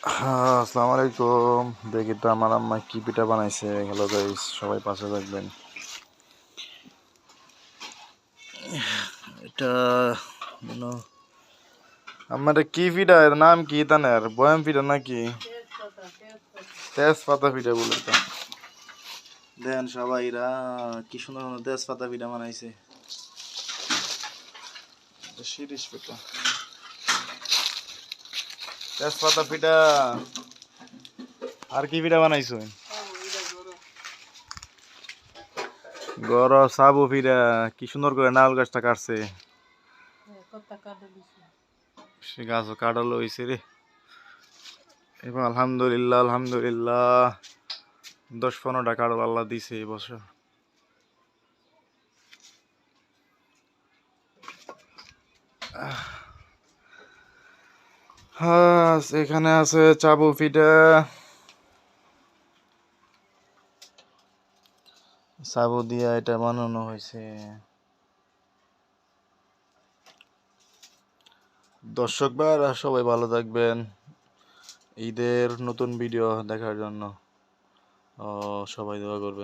হ্যাঁ, আসসালামু আলাইকুম। দেখি তো আমার আম্মা কি পিঠা বানাইছে। হ্যালো গাইস, সবাই পাশে থাকবেন। এটা আমার কি পিঠা, এর নাম কি তানের? বয়াম পিঠা নাকি তেজপাতা পিঠা বলে এটা? দেন সবাইরা কি সুন্দর সুন্দর তেজপাতা পিঠা বানাইছে। শিরিষ পিঠা, তেজপাতা পিঠা। আর কি পিঠা বানাইছো? গর সাবু পিঠা। কি সুন্দর করে নারকেল গাছটা কাটছে। সে গাছও কাটালো হয়েছে রে। এবার আলহামদুলিল্লাহ আলহামদুলিল্লাহ 10-15টা কারো আল্লাহ দিছে এই বছর। হ্যাঁ, এখানে আছে চাবু পিঠা। চাবু দিয়া এটা বানানো হয়েছে। দর্শক ভাইরা সবাই ভালো থাকবেন। ঈদের নতুন ভিডিও দেখার জন্য সবাই দোয়া করবেন।